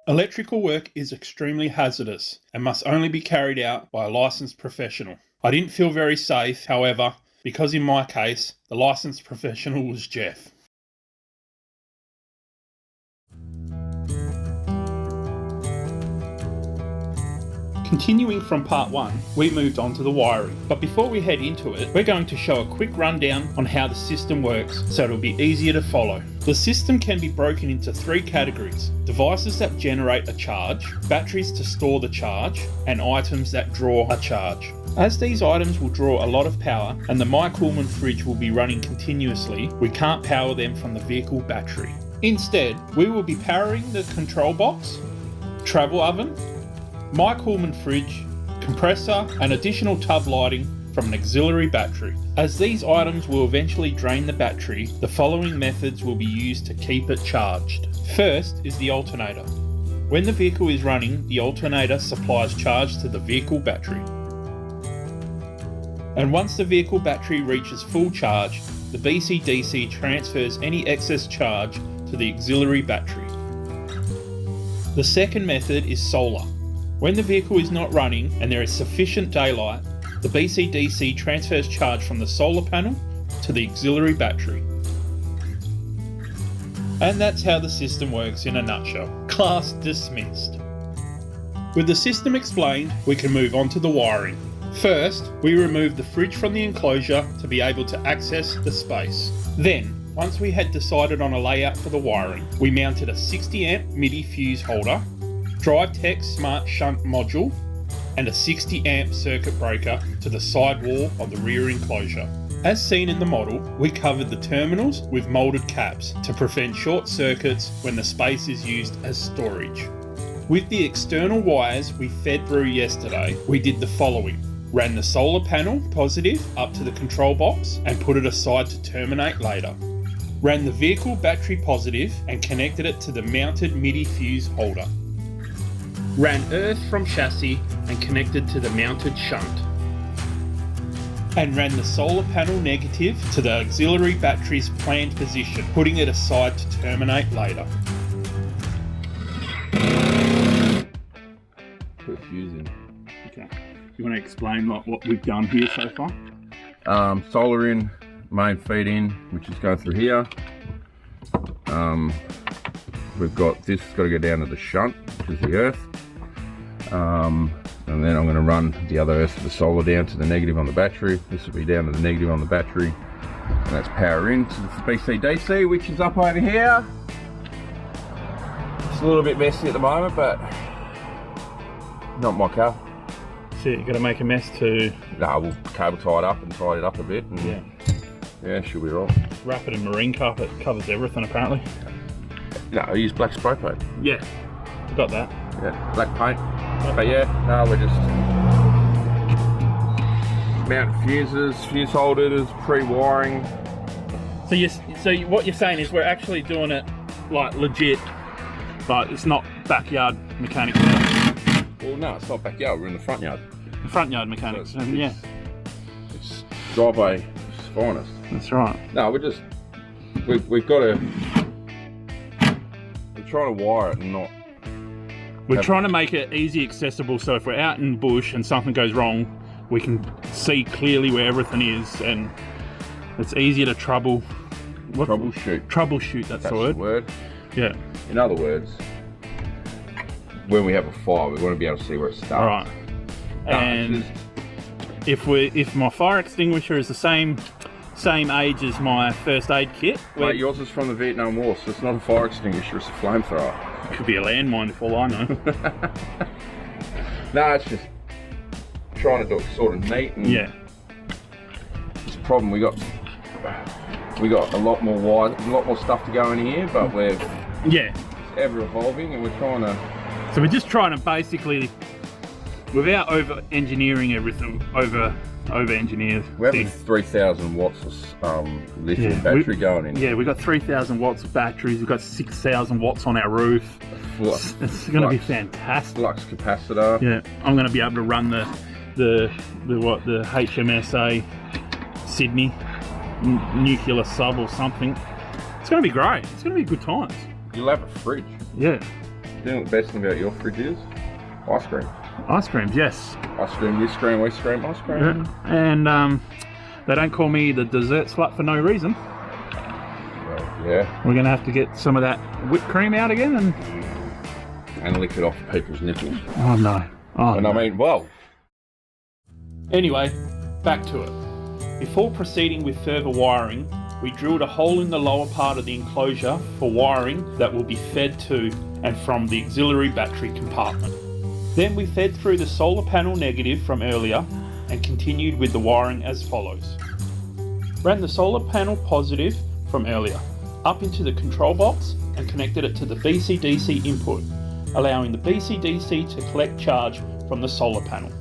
Electrical work is extremely hazardous and must only be carried out by a licensed professional. I didn't feel very safe, however, because in my case, the licensed professional was Geoff. Continuing from part 1, we moved on to the wiring. But before we head into it, we're going to show a quick rundown on how the system works so it'll be easier to follow. The system can be broken into 3 categories: devices that generate a charge, batteries to store the charge, and items that draw a charge. As these items will draw a lot of power and the My Coolman fridge will be running continuously, we can't power them from the vehicle battery. Instead, we will be powering the control box, travel oven, My Coolman fridge, compressor and additional tub lighting from an auxiliary battery. As these items will eventually drain the battery, the following methods will be used to keep it charged. First is the alternator. When the vehicle is running, the alternator supplies charge to the vehicle battery. And once the vehicle battery reaches full charge, the BCDC transfers any excess charge to the auxiliary battery. The second method is solar. When the vehicle is not running and there is sufficient daylight, the BCDC transfers charge from the solar panel to the auxiliary battery. And that's how the system works in a nutshell. Class dismissed. With the system explained, we can move on to the wiring. First, we remove the fridge from the enclosure to be able to access the space. Then, once we had decided on a layout for the wiring, we mounted a 60 amp MIDI fuse holder, DriveTech Smart Shunt module, and a 60 amp circuit breaker to the side wall of the rear enclosure. As seen in the model, we covered the terminals with moulded caps to prevent short circuits when the space is used as storage. With the external wires we fed through yesterday, we did the following. Ran the solar panel positive up to the control box and put it aside to terminate later. Ran the vehicle battery positive and connected it to the mounted MIDI fuse holder. Ran earth from chassis and connected to the mounted shunt. And ran the solar panel negative to the auxiliary battery's planned position, putting it aside to terminate later. Put a fuse in. Okay. You want to explain what we've done here so far? Solar in, main feed in, which is going through here. We've got this, got to go down to the shunt, which is the earth. And then I'm going to run the other earth of the solar down to the negative on the battery. This will be down to the negative on the battery. And that's power in to the BCDC, which is up over here. It's a little bit messy at the moment, but not my car. So you got to make a mess to... No, we'll cable tie it up and tie it up a bit. And yeah, should be right. Wrap it in marine carpet, covers everything apparently. No, I use black spray paint. Yeah, got that. Yeah, black paint. But yeah, no, we're just mounting fuses, fuse holders, pre-wiring. So what you're saying is we're actually doing it like legit, but it's not backyard mechanics. Well, no, it's not backyard. We're in the front yard. The front yard mechanics. So it's driveway finest. That's right. No, we've got to. We're trying to wire it and not. We're trying to make it easy accessible, so if we're out in the bush and something goes wrong, we can see clearly where everything is, and it's easier to troubleshoot. Troubleshoot, that's the word. Yeah. In other words, when we have a fire, we want to be able to see where it starts. Right. And if my fire extinguisher is the same age as my first aid kit. Mate, yours is from the Vietnam War, so it's not a fire extinguisher, it's a flamethrower. It could be a landmine for all I know. No, it's just trying to do it sort of neat. And yeah. It's a problem. We got a lot more wires, a lot more stuff to go in here, but we're ever evolving, and we're trying to. So we're just trying to basically, without over engineering everything, over engineered. We're having 3,000 watts of lithium battery going in. Yeah, we've got 3,000 watts of batteries. We've got 6,000 watts on our roof. It's going to be fantastic. Flux capacitor. Yeah, I'm going to be able to run the HMSA Sydney nuclear sub or something. It's going to be great. It's going to be good times. You'll have a fridge. Yeah. the best thing about your fridge is ice cream. Ice creams, yes. Ice cream, this cream, ice cream, ice cream. Yeah. And they don't call me the dessert slut for no reason. Well, yeah. We're going to have to get some of that whipped cream out again and lick it off people's nipples. Oh no. Oh, and no. I mean, well. Anyway, back to it. Before proceeding with further wiring, we drilled a hole in the lower part of the enclosure for wiring that will be fed to and from the auxiliary battery compartment. Then we fed through the solar panel negative from earlier and continued with the wiring as follows. Ran the solar panel positive from earlier up into the control box and connected it to the BCDC input, allowing the BCDC to collect charge from the solar panel.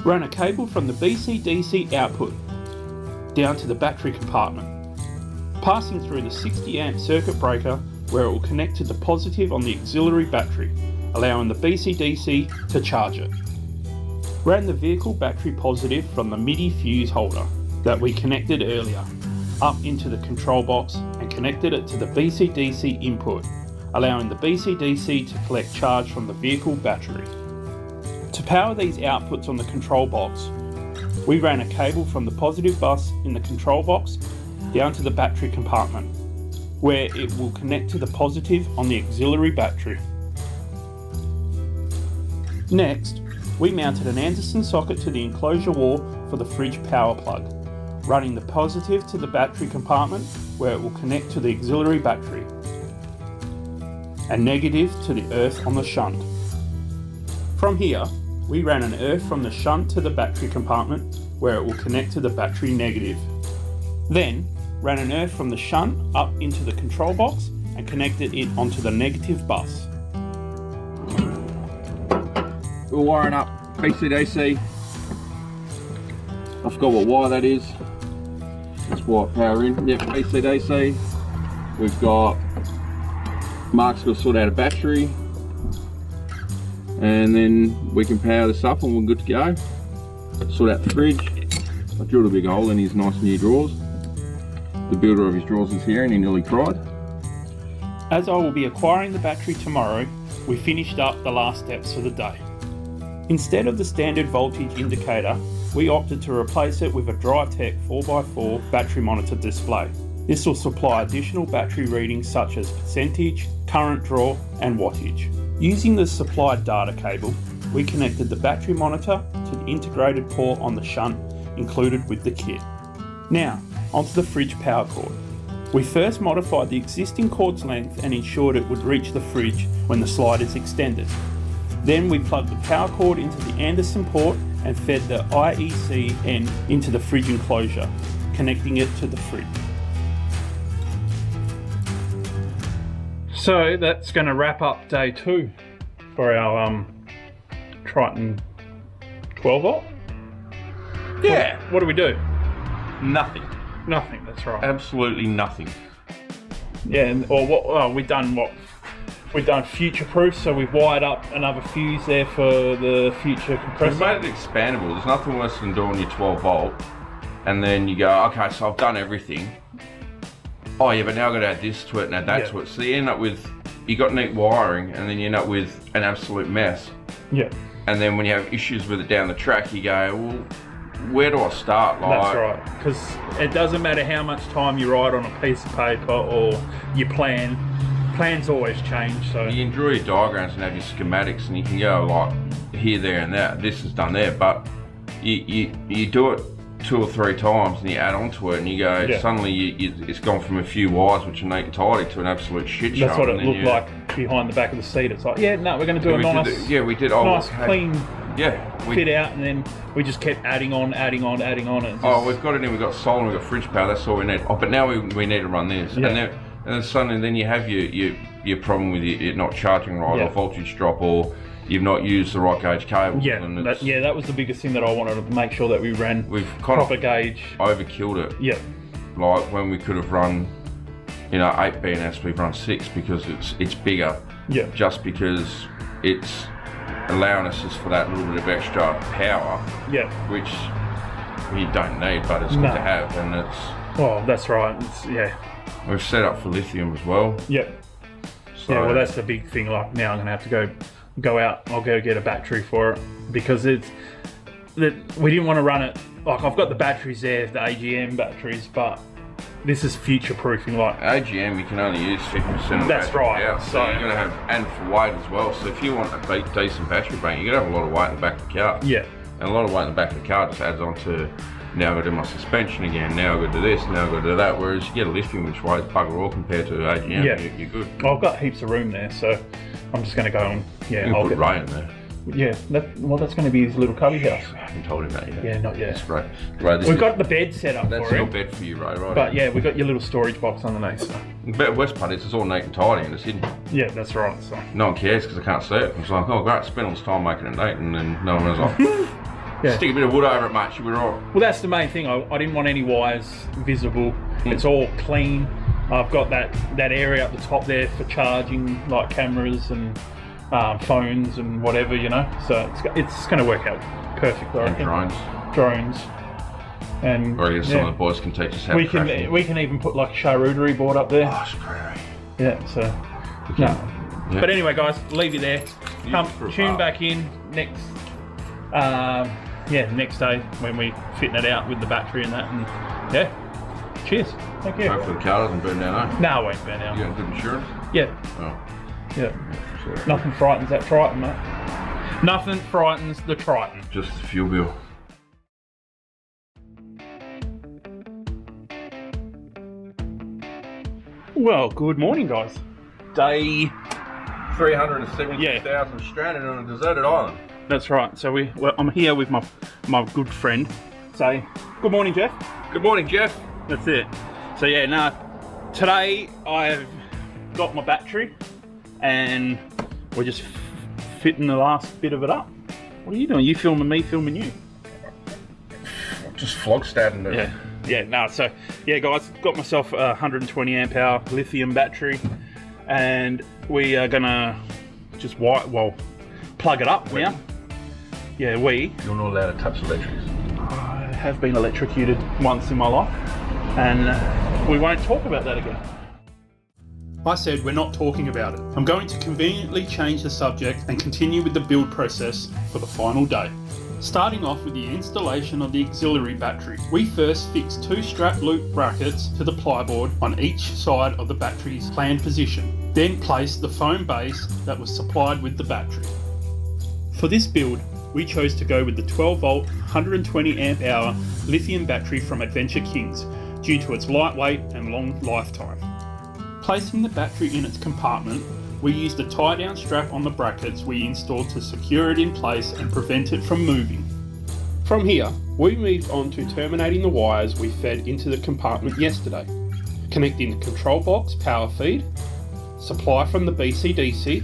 Ran a cable from the BCDC output down to the battery compartment, passing through the 60 amp circuit breaker where it will connect to the positive on the auxiliary battery, allowing the BCDC to charge it. Ran the vehicle battery positive from the MIDI fuse holder that we connected earlier up into the control box and connected it to the BCDC input, allowing the BCDC to collect charge from the vehicle battery. To power these outputs on the control box, we ran a cable from the positive bus in the control box down to the battery compartment, where it will connect to the positive on the auxiliary battery. Next, we mounted an Anderson socket to the enclosure wall for the fridge power plug, running the positive to the battery compartment where it will connect to the auxiliary battery, and negative to the earth on the shunt. From here, we ran an earth from the shunt to the battery compartment where it will connect to the battery negative. Then, ran an earth from the shunt up into the control box and connected it onto the negative bus. We're wiring up BCDC. I forgot what wire that is. That's wire power in. Yep, BCDC. We've got Mark's got to sort out a battery, and then we can power this up and we're good to go. Sort out the fridge. I drilled a big hole in his nice new drawers. The builder of his drawers is here and he nearly cried. As I will be acquiring the battery tomorrow, we finished up the last steps for the day. Instead of the standard voltage indicator, we opted to replace it with a DriveTech 4x4 battery monitor display. This will supply additional battery readings such as percentage, current draw and wattage. Using the supplied data cable, we connected the battery monitor to the integrated port on the shunt included with the kit. Now, onto the fridge power cord. We first modified the existing cord's length and ensured it would reach the fridge when the slide is extended. Then we plugged the power cord into the Anderson port and fed the IEC end into the fridge enclosure, connecting it to the fridge. So that's going to wrap up day 2 for our Triton 12 volt. Yeah. What do we do? Nothing. Nothing, that's right. Absolutely nothing. Yeah, we've done future proof, so we've wired up another fuse there for the future compressor. We've made it expandable. There's nothing worse than doing your 12 volt and then you go, okay, so I've done everything. Oh yeah, but now I've got to add this to it and add that to it. So you end up with, you got neat wiring and then you end up with an absolute mess. Yeah. And then when you have issues with it down the track, you go, well, where do I start? That's right, because it doesn't matter how much time you write on a piece of paper or you plan. Plans always change, so you can draw your diagrams and have your schematics and you can go like here, there and there, this is done there, but you do it 2 or 3 times and you add on to it and you go, suddenly it's gone from a few wires which are neat and tidy to an absolute shit show. That's what it looked like behind the back of the seat. It's like, we're going to do a nice, nice clean fit out, and then we just kept adding on. We've got it in, we've got solar, we've got fridge power, that's all we need. Oh, but now we need to run this. And then suddenly you have your problem with it not charging right, or voltage drop, or you've not used the right gauge cable. That was the biggest thing that I wanted to make sure that we ran proper gauge. Overkilled it. Yeah. Like when we could have run, 8 BNS, we've run 6 because it's bigger. Yeah. Just because it's allowing us just for that little bit of extra power. Yeah. Which you don't need, but it's good to have, and it's. Oh, that's right. We've set up for lithium as well. Yep. So, yeah, well, that's the big thing. Like now, I'm gonna have to go out. I'll go get a battery for it because we didn't want to run it. Like I've got the batteries there, the AGM batteries, but this is future proofing. Like AGM, you can only use 50% of that's battery right. out, so you're gonna have, and for weight as well. So if you want a decent battery bank, you're gonna have a lot of weight in the back of the car. Yeah, and a lot of weight in the back of the car just adds on to. Now I've got to do my suspension again, now I've got to do this, now I've got to do that, whereas you get a lifting which weighs bugger all compared to AGM, yeah. you're good. I've got heaps of room there, so I'm just going to go and, I'll put Ray in there. Yeah, that's going to be his little cubby house. I haven't told him that yet. Yeah, not yet. That's great. Ray, We've got the bed set up for him. That's your bed for you, Ray, right? But yeah, we've got your little storage box underneath. So. The worst part is it's all neat and tidy and it's hidden. Yeah, that's right. So. No one cares because I can't see it. It's like, oh great, spend all this time making it neat, and then no one was like, yeah. Stick a bit of wood over it, mate, you'll be right. Well, that's the main thing. I didn't want any wires visible. It's all clean. I've got that area up the top there for charging, like cameras and phones and whatever, So it's going to work out perfect, I reckon. And drones. And or I guess some of the boys can teach us how we to crash we can even put like a charcuterie board up there. Oh, it's great. Yeah, so no. Yeah. But anyway, guys, leave you there. Tune back in next. Next day when we fitting it out with the battery and that, and yeah. Cheers. Thank you. Hopefully the car doesn't burn down, eh? No, it won't burn out. You got good insurance? Yeah. Oh. Yeah. Sure. Nothing frightens that Triton, mate. Nothing frightens the Triton. Just the fuel bill. Well, good morning, guys. Day 370,000 stranded on a deserted island. That's right. So I'm here with my good friend. Say, good morning, Geoff. Good morning, Geoff. That's it. So yeah, today I've got my battery and we're just fitting the last bit of it up. What are you doing? You filming me, filming you? Just flog stabbing it. Yeah. So yeah, guys, got myself a 120 amp hour lithium battery, and we are gonna just plug it up now. Yeah, You're not allowed to touch electrics. I have been electrocuted once in my life, and we won't talk about that again. I said we're not talking about it. I'm going to conveniently change the subject and continue with the build process for the final day. Starting off with the installation of the auxiliary battery, we first fixed 2 strap loop brackets to the plyboard on each side of the battery's planned position, then placed the foam base that was supplied with the battery. For this build, we chose to go with the 12 volt 120 amp hour lithium battery from Adventure Kings due to its lightweight and long lifetime. Placing the battery in its compartment, we used a tie-down strap on the brackets we installed to secure it in place and prevent it from moving. From here, we moved on to terminating the wires we fed into the compartment yesterday, connecting the control box power feed, supply from the BCDC,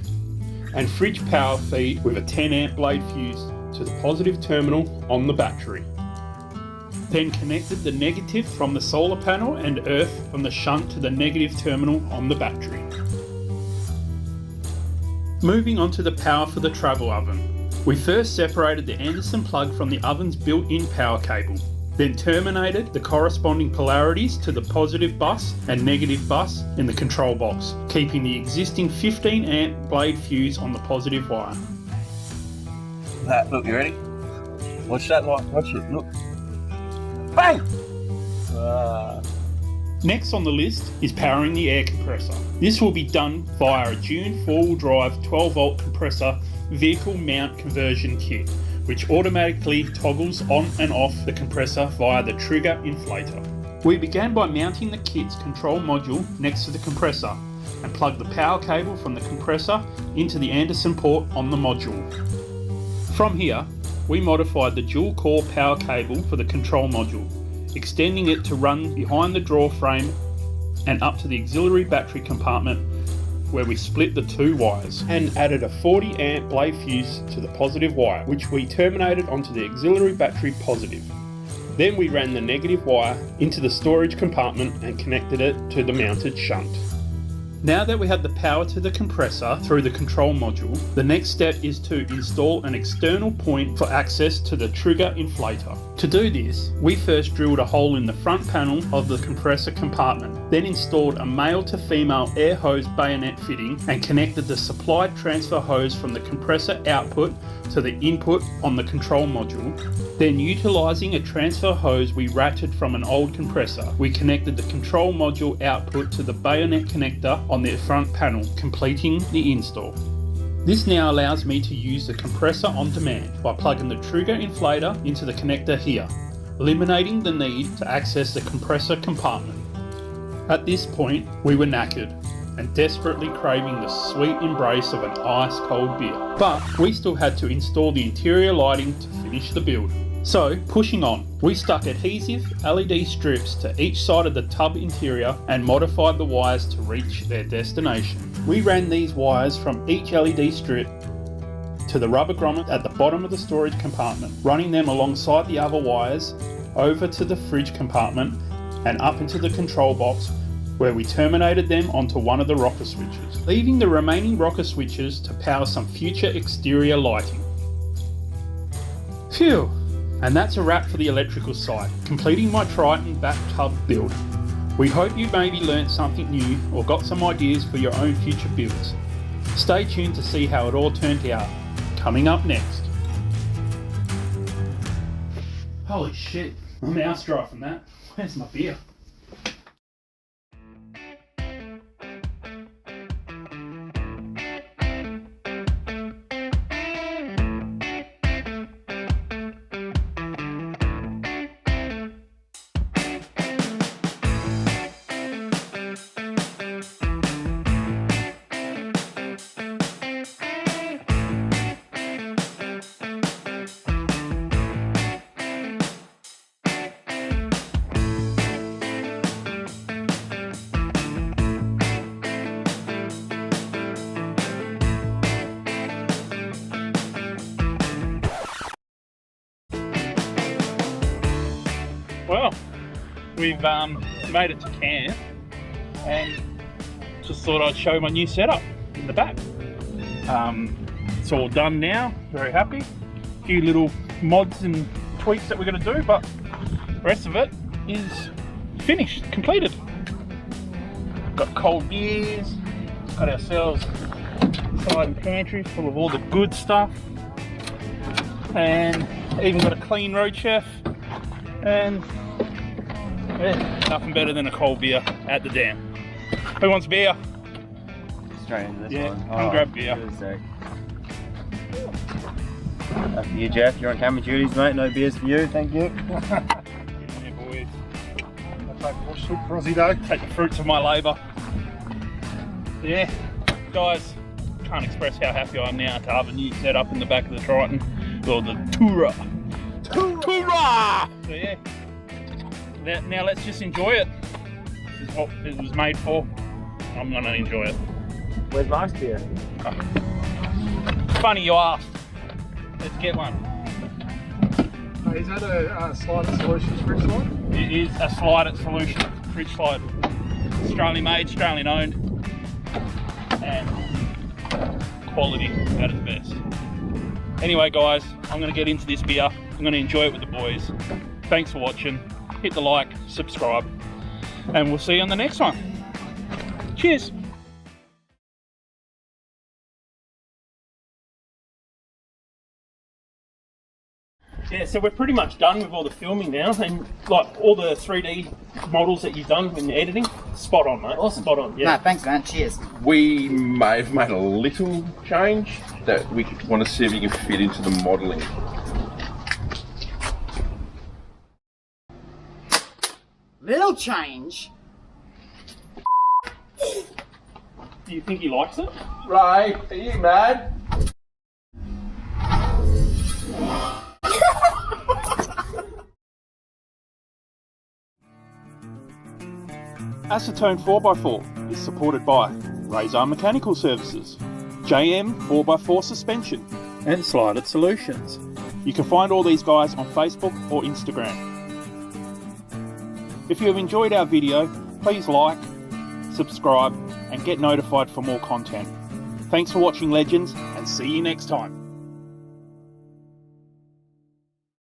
and fridge power feed with a 10 amp blade fuse to the positive terminal on the battery. Then connected the negative from the solar panel and earth from the shunt to the negative terminal on the battery. Moving on to the power for the travel oven. We first separated the Anderson plug from the oven's built-in power cable, then terminated the corresponding polarities to the positive bus and negative bus in the control box, keeping the existing 15 amp blade fuse on the positive wire. Look, you ready? Watch that light, watch it, look. Bang! Next on the list is powering the air compressor. This will be done via a Dune 4-wheel drive 12 volt compressor vehicle mount conversion kit, which automatically toggles on and off the compressor via the trigger inflator. We began by mounting the kit's control module next to the compressor and plugged the power cable from the compressor into the Anderson port on the module. From here, we modified the dual core power cable for the control module, extending it to run behind the draw frame and up to the auxiliary battery compartment, where we split the 2 wires and added a 40 amp blade fuse to the positive wire, which we terminated onto the auxiliary battery positive. Then we ran the negative wire into the storage compartment and connected it to the mounted shunt. Now that we have the power to the compressor through the control module, the next step is to install an external point for access to the trigger inflator. To do this, we first drilled a hole in the front panel of the compressor compartment, then installed a male to female air hose bayonet fitting and connected the supplied transfer hose from the compressor output to the input on the control module. Then, utilising a transfer hose we ratcheted from an old compressor, we connected the control module output to the bayonet connector on the front panel, completing the install. This now allows me to use the compressor on demand by plugging the trigger inflator into the connector here, eliminating the need to access the compressor compartment. At this point, we were knackered and desperately craving the sweet embrace of an ice-cold beer. But we still had to install the interior lighting to finish the build. So, pushing on, we stuck adhesive LED strips to each side of the tub interior and modified the wires to reach their destination. We ran these wires from each LED strip to the rubber grommet at the bottom of the storage compartment, running them alongside the other wires over to the fridge compartment and up into the control box, where we terminated them onto one of the rocker switches, leaving the remaining rocker switches to power some future exterior lighting. Phew! And that's a wrap for the electrical side, completing my Triton bathtub build. We hope you maybe learnt something new or got some ideas for your own future builds. Stay tuned to see how it all turned out. Coming up next. Holy shit, I'm house dry from that. Where's my beer? Well, we've made it to camp and just thought I'd show my new setup in the back. It's all done now, very happy. A few little mods and tweaks that we're going to do, but the rest of it is finished, completed. Got cold beers, got ourselves a side and pantry full of all the good stuff, and even got a clean road chef. And yeah, nothing better than a cold beer at the dam. Who wants beer? Straight into this one. Come grab beer. After you, Geoff, you're on camera duties, mate. No beers for you, thank you. Yeah, boys. I'll take a bush soup for Aussie Day. Take the fruits of my labour. Yeah, guys, can't express how happy I am now to have a new setup in the back of the Triton, or the Tura. Tura! So yeah, now let's just enjoy it. This is what it was made for. I'm gonna enjoy it. Where's Marc's beer? Funny you asked. Let's get one. Is that a Slider Solutions fridge slide? It is a Slider Solution fridge slide. Australian made, Australian owned, and quality at its best. Anyway guys, I'm going to get into this beer. I'm going to enjoy it with the boys. Thanks for watching. Hit the like, subscribe, and we'll see you on the next one. Cheers. Yeah, so we're pretty much done with all the filming now, and like all the 3D models that you've done in the editing, spot on, mate. Awesome. Spot on, yeah. No, thanks, man. Cheers. We may have made a little change that we want to see if you can fit into the modelling. Little change. Do you think he likes it? Ray, are you mad? Acetone 4x4 is supported by Razor Mechanical Services, JM 4x4 Suspension, and Slider Solutions. You can find all these guys on Facebook or Instagram. If you have enjoyed our video, please like, subscribe, and get notified for more content. Thanks for watching, Legends, and see you next time.